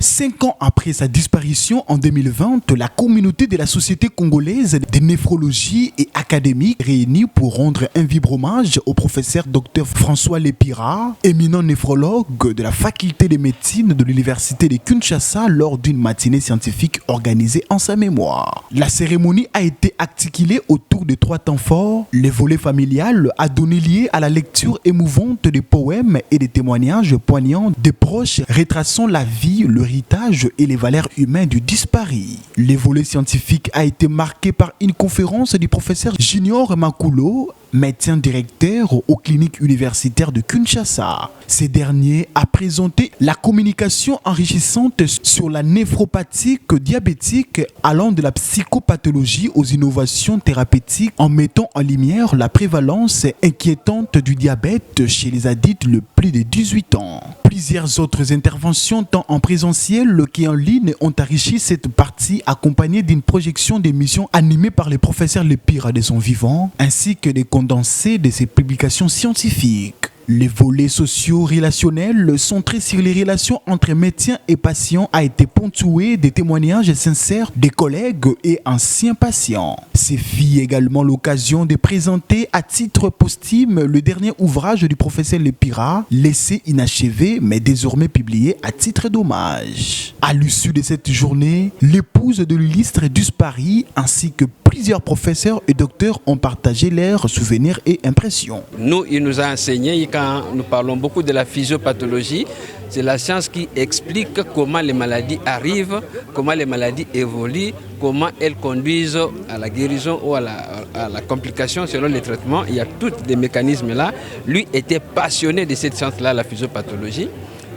5 ans après sa disparition en 2020, la communauté de la Société congolaise de néphrologie et académique réunie pour rendre un vibrant hommage au professeur Dr François Lépira, éminent néphrologue de la faculté de médecine de l'université de Kinshasa lors d'une matinée scientifique organisée en sa mémoire. La cérémonie a été articulée autour de 3 temps forts. Le volet familial a donné lieu à la lecture émouvante des poèmes et des témoignages poignants des proches retraçant la vie, le héritage et les valeurs humaines du disparu. Le volet scientifique a été marqué par une conférence du professeur Junior Makulo, médecin directeur aux cliniques universitaires de Kinshasa. Ce dernier a présenté la communication enrichissante sur la néphropathie diabétique allant de la psychopathologie aux innovations thérapeutiques en mettant en lumière la prévalence inquiétante du diabète chez les adultes de plus de 18 ans. Plusieurs autres interventions tant en présentiel qu'en ligne ont enrichi cette partie accompagnée d'une projection d'émissions animées par les professeurs Lépira de son vivant ainsi que des condensés de ses publications scientifiques. Les volets socio-relationnels centrés sur les relations entre médecins et patients a été ponctué des témoignages sincères des collègues et anciens patients. Ce fut également l'occasion de présenter à titre posthume le dernier ouvrage du professeur Lépira, laissé inachevé mais désormais publié à titre d'hommage. À l'issue de cette journée, l'épouse de l'illustre disparu ainsi que plusieurs professeurs et docteurs ont partagé leurs souvenirs et impressions. Nous, il nous a enseigné, quand nous parlons beaucoup de la physiopathologie, c'est la science qui explique comment les maladies arrivent, comment les maladies évoluent, comment elles conduisent à la guérison ou à la complication selon les traitements. Il y a tous les mécanismes là. Lui était passionné de cette science-là, la physiopathologie.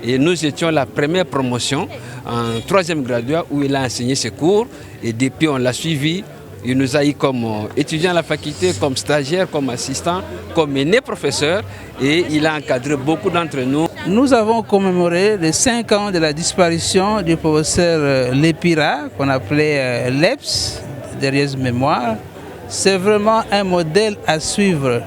Et nous étions la première promotion en 3e graduat où il a enseigné ses cours. Et depuis, on l'a suivi. Il nous a eu comme étudiant à la faculté, comme stagiaire, comme assistant, comme aîné professeur. Et il a encadré beaucoup d'entre nous. Nous avons commémoré les 5 ans de la disparition du professeur Lépira, qu'on appelait LEPS, derrière mémoire. C'est vraiment un modèle à suivre.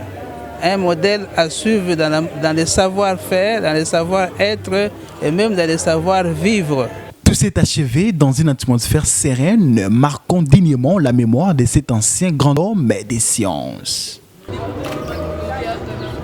Un modèle à suivre dans les savoir-faire, dans les savoir-être et même dans les savoir-vivre. Tout s'est achevé dans une atmosphère sereine, marquant dignement la mémoire de cet ancien grand homme des sciences.